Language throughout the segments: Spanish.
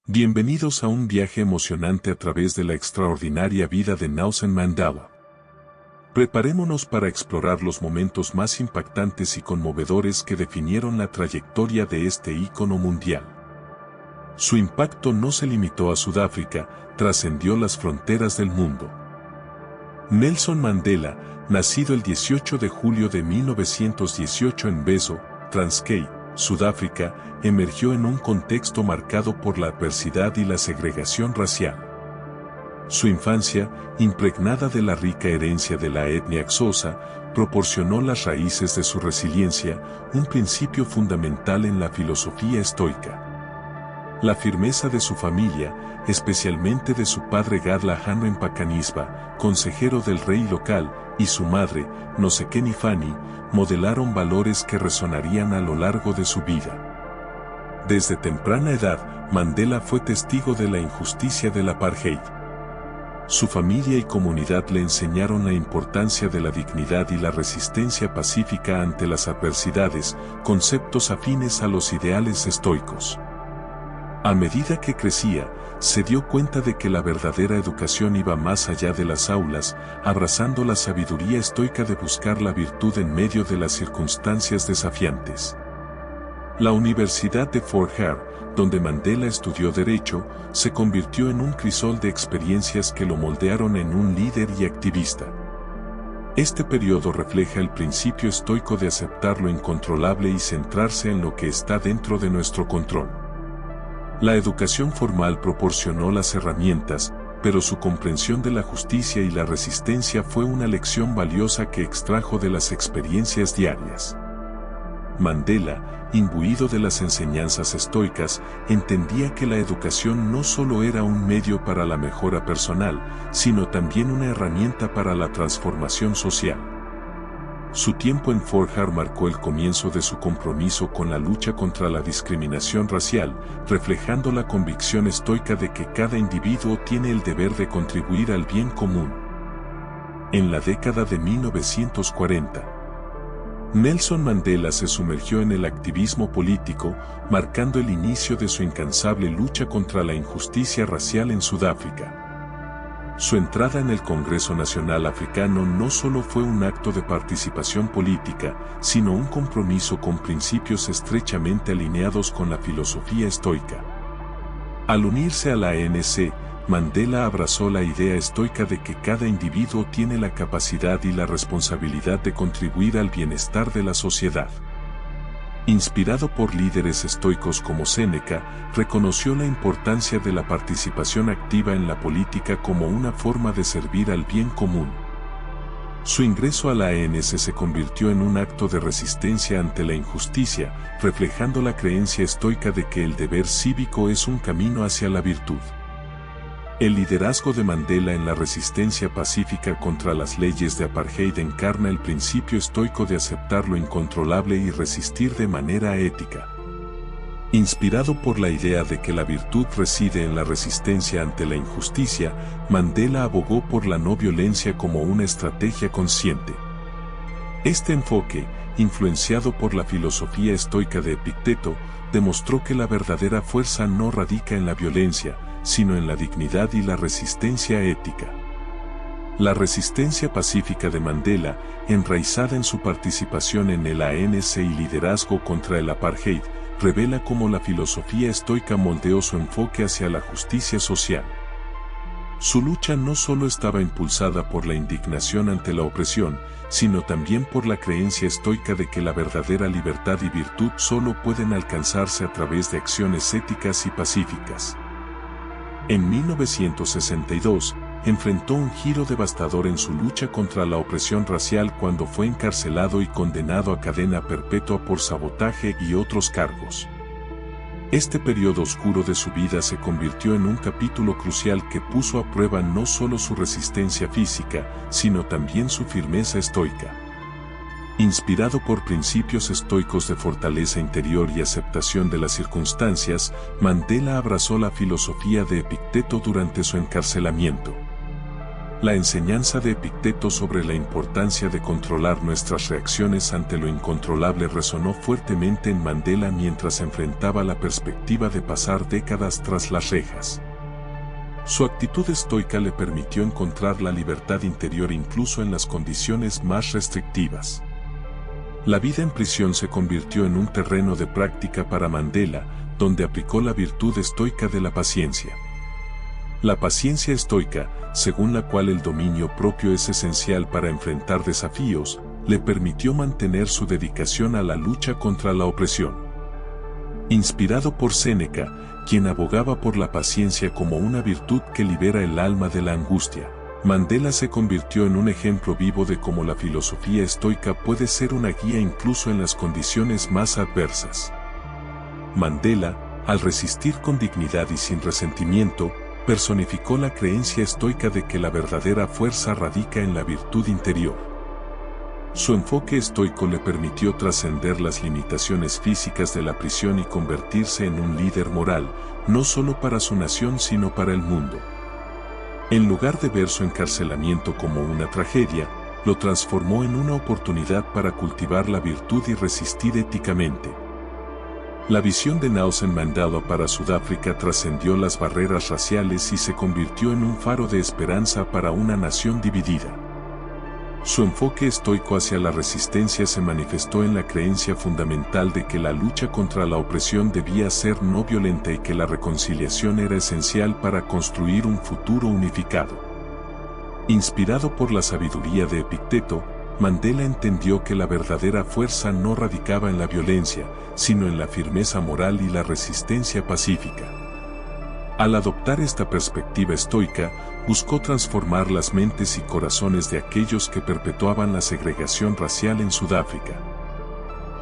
Bienvenidos a un viaje emocionante a través de la extraordinaria vida de Nelson Mandela. Preparémonos para explorar los momentos más impactantes y conmovedores que definieron la trayectoria de este ícono mundial. Su impacto no se limitó a Sudáfrica, trascendió las fronteras del mundo. Nelson Mandela, nacido el 18 de julio de 1918 en Beso, Transkei, Sudáfrica, emergió en un contexto marcado por la adversidad y la segregación racial. Su infancia, impregnada de la rica herencia de la etnia Xhosa, proporcionó las raíces de su resiliencia, un principio fundamental en la filosofía estoica. La firmeza de su familia, especialmente de su padre Gadla Henry Mpakanisba, consejero del rey local, y su madre, Nosekeni Fanny, modelaron valores que resonarían a lo largo de su vida. Desde temprana edad, Mandela fue testigo de la injusticia del apartheid. Su familia y comunidad le enseñaron la importancia de la dignidad y la resistencia pacífica ante las adversidades, conceptos afines a los ideales estoicos. A medida que crecía, se dio cuenta de que la verdadera educación iba más allá de las aulas, abrazando la sabiduría estoica de buscar la virtud en medio de las circunstancias desafiantes. La Universidad de Fort Hare, donde Mandela estudió Derecho, se convirtió en un crisol de experiencias que lo moldearon en un líder y activista. Este periodo refleja el principio estoico de aceptar lo incontrolable y centrarse en lo que está dentro de nuestro control. La educación formal proporcionó las herramientas, pero su comprensión de la justicia y la resistencia fue una lección valiosa que extrajo de las experiencias diarias. Mandela, imbuido de las enseñanzas estoicas, entendía que la educación no solo era un medio para la mejora personal, sino también una herramienta para la transformación social. Su tiempo en Fort Hare marcó el comienzo de su compromiso con la lucha contra la discriminación racial, reflejando la convicción estoica de que cada individuo tiene el deber de contribuir al bien común. En la década de 1940, Nelson Mandela se sumergió en el activismo político, marcando el inicio de su incansable lucha contra la injusticia racial en Sudáfrica. Su entrada en el Congreso Nacional Africano no solo fue un acto de participación política, sino un compromiso con principios estrechamente alineados con la filosofía estoica. Al unirse a la ANC, Mandela abrazó la idea estoica de que cada individuo tiene la capacidad y la responsabilidad de contribuir al bienestar de la sociedad. Inspirado por líderes estoicos como Séneca, reconoció la importancia de la participación activa en la política como una forma de servir al bien común. Su ingreso a la ANC se convirtió en un acto de resistencia ante la injusticia, reflejando la creencia estoica de que el deber cívico es un camino hacia la virtud. El liderazgo de Mandela en la resistencia pacífica contra las leyes de apartheid encarna el principio estoico de aceptar lo incontrolable y resistir de manera ética. Inspirado por la idea de que la virtud reside en la resistencia ante la injusticia, Mandela abogó por la no violencia como una estrategia consciente. Este enfoque, influenciado por la filosofía estoica de Epicteto, demostró que la verdadera fuerza no radica en la violencia, sino en la dignidad y la resistencia ética. La resistencia pacífica de Mandela, enraizada en su participación en el ANC y liderazgo contra el apartheid, revela cómo la filosofía estoica moldeó su enfoque hacia la justicia social. Su lucha no solo estaba impulsada por la indignación ante la opresión, sino también por la creencia estoica de que la verdadera libertad y virtud solo pueden alcanzarse a través de acciones éticas y pacíficas. En 1962, enfrentó un giro devastador en su lucha contra la opresión racial cuando fue encarcelado y condenado a cadena perpetua por sabotaje y otros cargos. Este periodo oscuro de su vida se convirtió en un capítulo crucial que puso a prueba no solo su resistencia física, sino también su firmeza estoica. Inspirado por principios estoicos de fortaleza interior y aceptación de las circunstancias, Mandela abrazó la filosofía de Epicteto durante su encarcelamiento. La enseñanza de Epicteto sobre la importancia de controlar nuestras reacciones ante lo incontrolable resonó fuertemente en Mandela mientras enfrentaba la perspectiva de pasar décadas tras las rejas. Su actitud estoica le permitió encontrar la libertad interior incluso en las condiciones más restrictivas. La vida en prisión se convirtió en un terreno de práctica para Mandela, donde aplicó la virtud estoica de la paciencia. La paciencia estoica, según la cual el dominio propio es esencial para enfrentar desafíos, le permitió mantener su dedicación a la lucha contra la opresión. Inspirado por Séneca, quien abogaba por la paciencia como una virtud que libera el alma de la angustia, Mandela se convirtió en un ejemplo vivo de cómo la filosofía estoica puede ser una guía incluso en las condiciones más adversas. Mandela, al resistir con dignidad y sin resentimiento, personificó la creencia estoica de que la verdadera fuerza radica en la virtud interior. Su enfoque estoico le permitió trascender las limitaciones físicas de la prisión y convertirse en un líder moral, no solo para su nación sino para el mundo. En lugar de ver su encarcelamiento como una tragedia, lo transformó en una oportunidad para cultivar la virtud y resistir éticamente. La visión de Nelson Mandela para Sudáfrica trascendió las barreras raciales y se convirtió en un faro de esperanza para una nación dividida. Su enfoque estoico hacia la resistencia se manifestó en la creencia fundamental de que la lucha contra la opresión debía ser no violenta y que la reconciliación era esencial para construir un futuro unificado. Inspirado por la sabiduría de Epicteto, Mandela entendió que la verdadera fuerza no radicaba en la violencia, sino en la firmeza moral y la resistencia pacífica. Al adoptar esta perspectiva estoica, buscó transformar las mentes y corazones de aquellos que perpetuaban la segregación racial en Sudáfrica.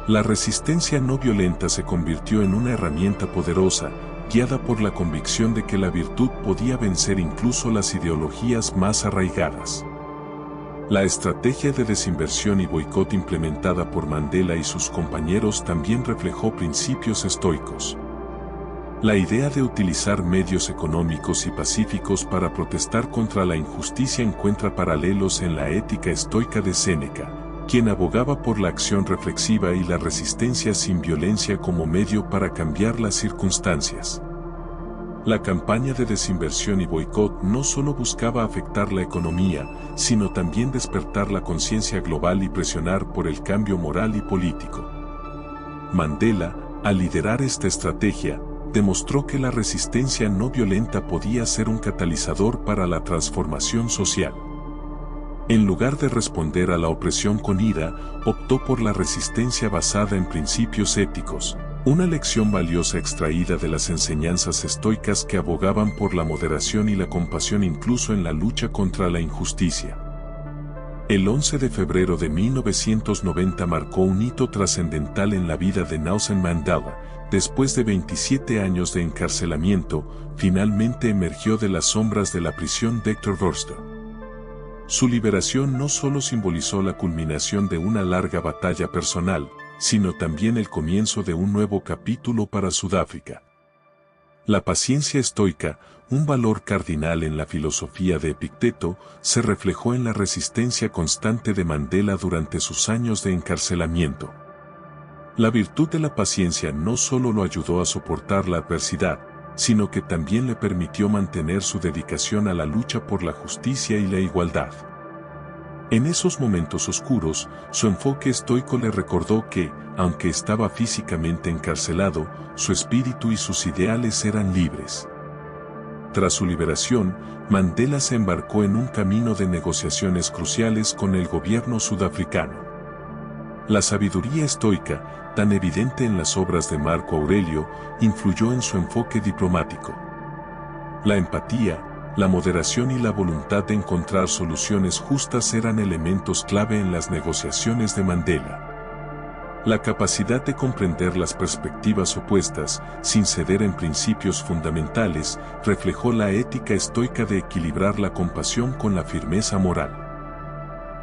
La resistencia no violenta se convirtió en una herramienta poderosa, guiada por la convicción de que la virtud podía vencer incluso las ideologías más arraigadas. La estrategia de desinversión y boicot implementada por Mandela y sus compañeros también reflejó principios estoicos. La idea de utilizar medios económicos y pacíficos para protestar contra la injusticia encuentra paralelos en la ética estoica de Séneca, quien abogaba por la acción reflexiva y la resistencia sin violencia como medio para cambiar las circunstancias. La campaña de desinversión y boicot no solo buscaba afectar la economía, sino también despertar la conciencia global y presionar por el cambio moral y político. Mandela, al liderar esta estrategia, demostró que la resistencia no violenta podía ser un catalizador para la transformación social. En lugar de responder a la opresión con ira, optó por la resistencia basada en principios éticos, una lección valiosa extraída de las enseñanzas estoicas que abogaban por la moderación y la compasión incluso en la lucha contra la injusticia. El 11 de febrero de 1990 marcó un hito trascendental en la vida de Nelson Mandela. Después de 27 años de encarcelamiento, finalmente emergió de las sombras de la prisión Dr. Vorster. Su liberación no solo simbolizó la culminación de una larga batalla personal, sino también el comienzo de un nuevo capítulo para Sudáfrica. La paciencia estoica, un valor cardinal en la filosofía de Epicteto, se reflejó en la resistencia constante de Mandela durante sus años de encarcelamiento. La virtud de la paciencia no solo lo ayudó a soportar la adversidad, sino que también le permitió mantener su dedicación a la lucha por la justicia y la igualdad. En esos momentos oscuros, su enfoque estoico le recordó que, aunque estaba físicamente encarcelado, su espíritu y sus ideales eran libres. Tras su liberación, Mandela se embarcó en un camino de negociaciones cruciales con el gobierno sudafricano. La sabiduría estoica, tan evidente en las obras de Marco Aurelio, influyó en su enfoque diplomático. La empatía, la moderación y la voluntad de encontrar soluciones justas eran elementos clave en las negociaciones de Mandela. La capacidad de comprender las perspectivas opuestas, sin ceder en principios fundamentales, reflejó la ética estoica de equilibrar la compasión con la firmeza moral.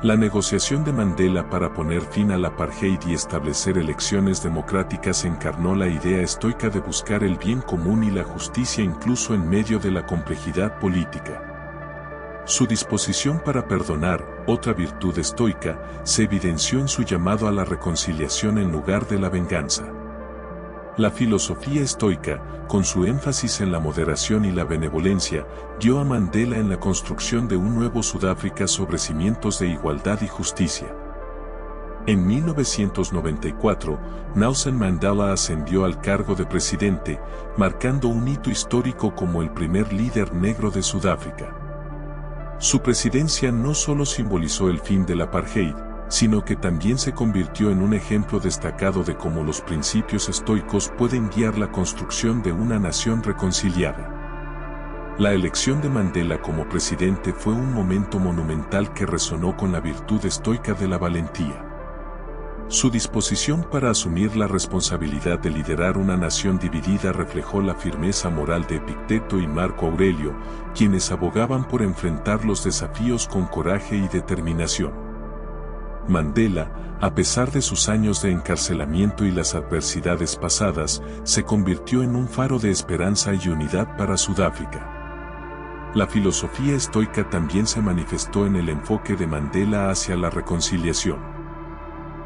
La negociación de Mandela para poner fin al apartheid y establecer elecciones democráticas encarnó la idea estoica de buscar el bien común y la justicia incluso en medio de la complejidad política. Su disposición para perdonar, otra virtud estoica, se evidenció en su llamado a la reconciliación en lugar de la venganza. La filosofía estoica, con su énfasis en la moderación y la benevolencia, dio a Mandela en la construcción de un nuevo Sudáfrica sobre cimientos de igualdad y justicia. En 1994, Nelson Mandela ascendió al cargo de presidente, marcando un hito histórico como el primer líder negro de Sudáfrica. Su presidencia no solo simbolizó el fin del apartheid, sino que también se convirtió en un ejemplo destacado de cómo los principios estoicos pueden guiar la construcción de una nación reconciliada. La elección de Mandela como presidente fue un momento monumental que resonó con la virtud estoica de la valentía. Su disposición para asumir la responsabilidad de liderar una nación dividida reflejó la firmeza moral de Epicteto y Marco Aurelio, quienes abogaban por enfrentar los desafíos con coraje y determinación. Mandela, a pesar de sus años de encarcelamiento y las adversidades pasadas, se convirtió en un faro de esperanza y unidad para Sudáfrica. La filosofía estoica también se manifestó en el enfoque de Mandela hacia la reconciliación.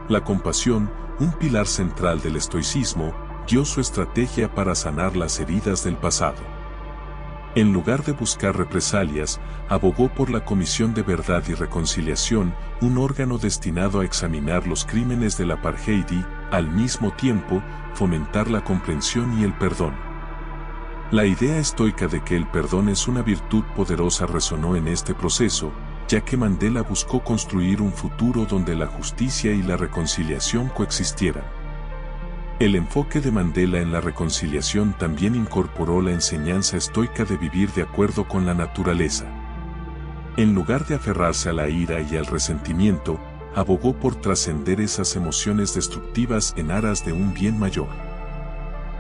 La compasión, un pilar central del estoicismo, guió su estrategia para sanar las heridas del pasado. En lugar de buscar represalias, abogó por la Comisión de Verdad y Reconciliación, un órgano destinado a examinar los crímenes del apartheid y, al mismo tiempo, fomentar la comprensión y el perdón. La idea estoica de que el perdón es una virtud poderosa resonó en este proceso, ya que Mandela buscó construir un futuro donde la justicia y la reconciliación coexistieran. El enfoque de Mandela en la reconciliación también incorporó la enseñanza estoica de vivir de acuerdo con la naturaleza. En lugar de aferrarse a la ira y al resentimiento, abogó por trascender esas emociones destructivas en aras de un bien mayor.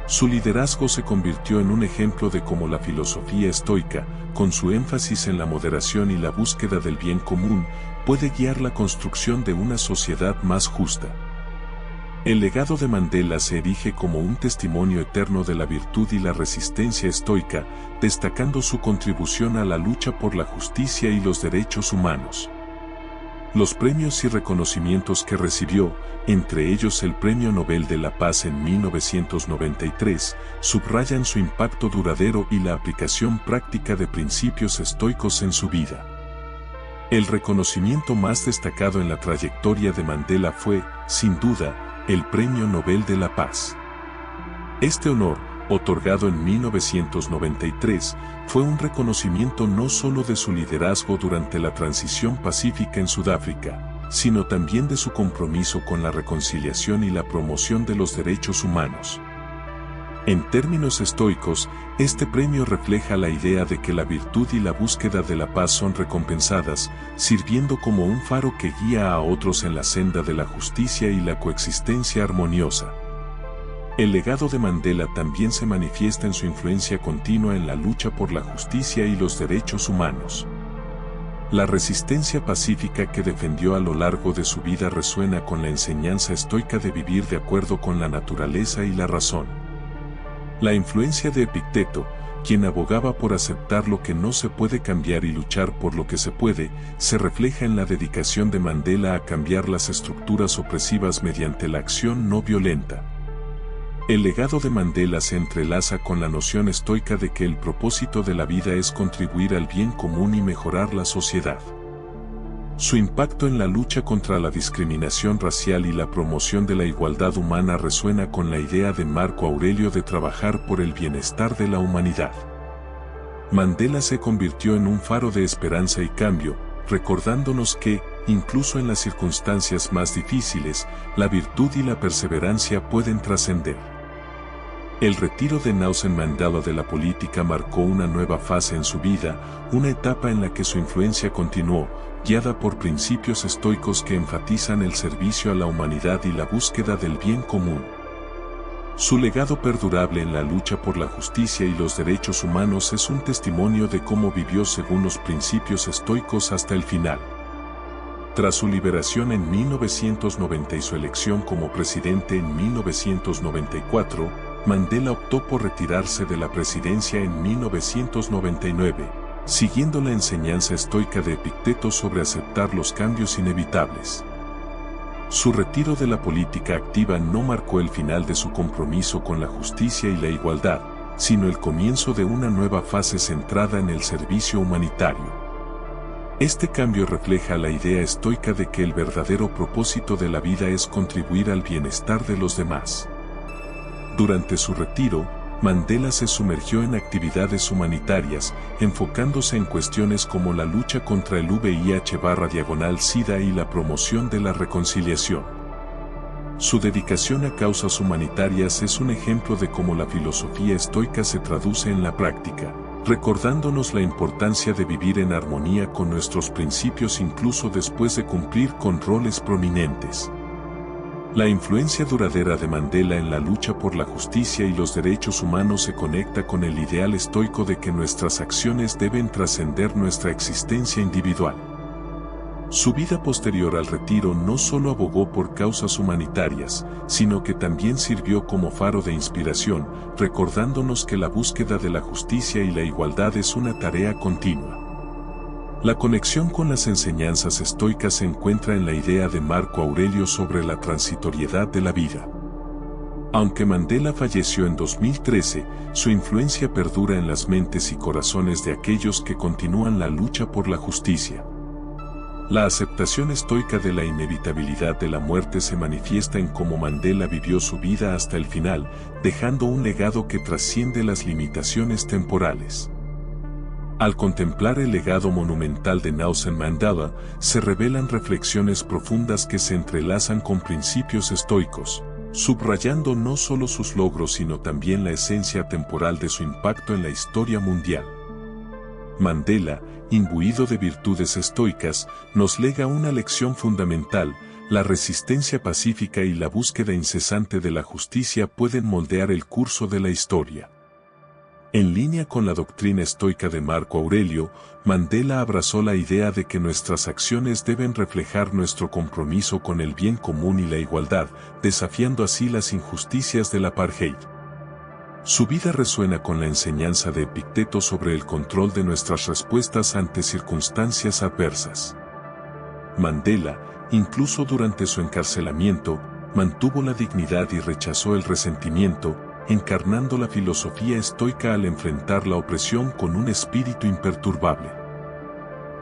Su liderazgo se convirtió en un ejemplo de cómo la filosofía estoica, con su énfasis en la moderación y la búsqueda del bien común, puede guiar la construcción de una sociedad más justa. El legado de Mandela se erige como un testimonio eterno de la virtud y la resistencia estoica, destacando su contribución a la lucha por la justicia y los derechos humanos. Los premios y reconocimientos que recibió, entre ellos el Premio Nobel de la Paz en 1993, subrayan su impacto duradero y la aplicación práctica de principios estoicos en su vida. El reconocimiento más destacado en la trayectoria de Mandela fue, sin duda, el Premio Nobel de la Paz. Este honor, otorgado en 1993, fue un reconocimiento no solo de su liderazgo durante la transición pacífica en Sudáfrica, sino también de su compromiso con la reconciliación y la promoción de los derechos humanos. En términos estoicos, este premio refleja la idea de que la virtud y la búsqueda de la paz son recompensadas, sirviendo como un faro que guía a otros en la senda de la justicia y la coexistencia armoniosa. El legado de Mandela también se manifiesta en su influencia continua en la lucha por la justicia y los derechos humanos. La resistencia pacífica que defendió a lo largo de su vida resuena con la enseñanza estoica de vivir de acuerdo con la naturaleza y la razón. La influencia de Epicteto, quien abogaba por aceptar lo que no se puede cambiar y luchar por lo que se puede, se refleja en la dedicación de Mandela a cambiar las estructuras opresivas mediante la acción no violenta. El legado de Mandela se entrelaza con la noción estoica de que el propósito de la vida es contribuir al bien común y mejorar la sociedad. Su impacto en la lucha contra la discriminación racial y la promoción de la igualdad humana resuena con la idea de Marco Aurelio de trabajar por el bienestar de la humanidad. Mandela se convirtió en un faro de esperanza y cambio, recordándonos que, incluso en las circunstancias más difíciles, la virtud y la perseverancia pueden trascender. El retiro de Nelson Mandela de la política marcó una nueva fase en su vida, una etapa en la que su influencia continuó, guiada por principios estoicos que enfatizan el servicio a la humanidad y la búsqueda del bien común. Su legado perdurable en la lucha por la justicia y los derechos humanos es un testimonio de cómo vivió según los principios estoicos hasta el final. Tras su liberación en 1990 y su elección como presidente en 1994, Mandela optó por retirarse de la presidencia en 1999, siguiendo la enseñanza estoica de Epicteto sobre aceptar los cambios inevitables. Su retiro de la política activa no marcó el final de su compromiso con la justicia y la igualdad, sino el comienzo de una nueva fase centrada en el servicio humanitario. Este cambio refleja la idea estoica de que el verdadero propósito de la vida es contribuir al bienestar de los demás. Durante su retiro, Mandela se sumergió en actividades humanitarias, enfocándose en cuestiones como la lucha contra el VIH/SIDA y la promoción de la reconciliación. Su dedicación a causas humanitarias es un ejemplo de cómo la filosofía estoica se traduce en la práctica, recordándonos la importancia de vivir en armonía con nuestros principios incluso después de cumplir con roles prominentes. La influencia duradera de Mandela en la lucha por la justicia y los derechos humanos se conecta con el ideal estoico de que nuestras acciones deben trascender nuestra existencia individual. Su vida posterior al retiro no solo abogó por causas humanitarias, sino que también sirvió como faro de inspiración, recordándonos que la búsqueda de la justicia y la igualdad es una tarea continua. La conexión con las enseñanzas estoicas se encuentra en la idea de Marco Aurelio sobre la transitoriedad de la vida. Aunque Mandela falleció en 2013, su influencia perdura en las mentes y corazones de aquellos que continúan la lucha por la justicia. La aceptación estoica de la inevitabilidad de la muerte se manifiesta en cómo Mandela vivió su vida hasta el final, dejando un legado que trasciende las limitaciones temporales. Al contemplar el legado monumental de Nelson Mandela, se revelan reflexiones profundas que se entrelazan con principios estoicos, subrayando no solo sus logros sino también la esencia temporal de su impacto en la historia mundial. Mandela, imbuido de virtudes estoicas, nos lega una lección fundamental: la resistencia pacífica y la búsqueda incesante de la justicia pueden moldear el curso de la historia. En línea con la doctrina estoica de Marco Aurelio, Mandela abrazó la idea de que nuestras acciones deben reflejar nuestro compromiso con el bien común y la igualdad, desafiando así las injusticias del apartheid. Su vida resuena con la enseñanza de Epicteto sobre el control de nuestras respuestas ante circunstancias adversas. Mandela, incluso durante su encarcelamiento, mantuvo la dignidad y rechazó el resentimiento, encarnando la filosofía estoica al enfrentar la opresión con un espíritu imperturbable.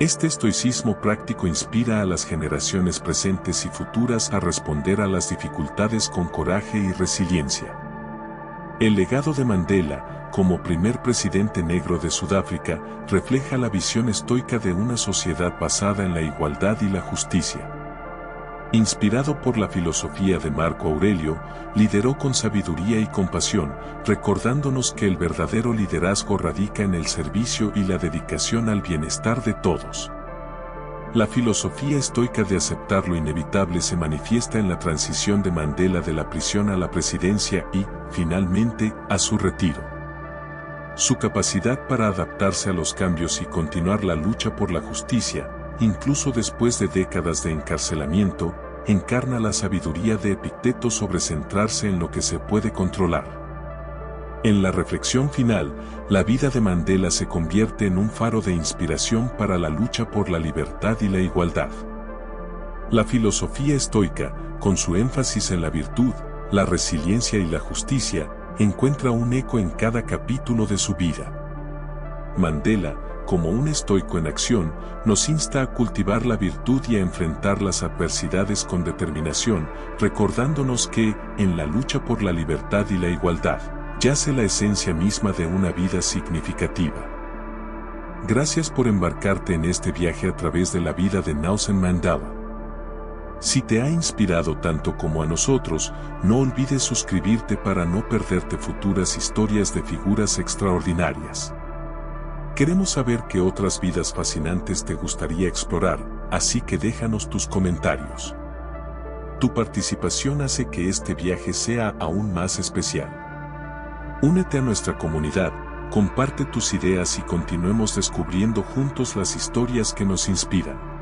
Este estoicismo práctico inspira a las generaciones presentes y futuras a responder a las dificultades con coraje y resiliencia. El legado de Mandela, como primer presidente negro de Sudáfrica, refleja la visión estoica de una sociedad basada en la igualdad y la justicia. Inspirado por la filosofía de Marco Aurelio, lideró con sabiduría y compasión, recordándonos que el verdadero liderazgo radica en el servicio y la dedicación al bienestar de todos. La filosofía estoica de aceptar lo inevitable se manifiesta en la transición de Mandela de la prisión a la presidencia y, finalmente, a su retiro. Su capacidad para adaptarse a los cambios y continuar la lucha por la justicia, incluso después de décadas de encarcelamiento, encarna la sabiduría de Epicteto sobre centrarse en lo que se puede controlar. En la reflexión final, la vida de Mandela se convierte en un faro de inspiración para la lucha por la libertad y la igualdad. La filosofía estoica, con su énfasis en la virtud, la resiliencia y la justicia, encuentra un eco en cada capítulo de su vida. Mandela, como un estoico en acción, nos insta a cultivar la virtud y a enfrentar las adversidades con determinación, recordándonos que, en la lucha por la libertad y la igualdad, yace la esencia misma de una vida significativa. Gracias por embarcarte en este viaje a través de la vida de Nelson Mandela. Si te ha inspirado tanto como a nosotros, no olvides suscribirte para no perderte futuras historias de figuras extraordinarias. Queremos saber qué otras vidas fascinantes te gustaría explorar, así que déjanos tus comentarios. Tu participación hace que este viaje sea aún más especial. Únete a nuestra comunidad, comparte tus ideas y continuemos descubriendo juntos las historias que nos inspiran.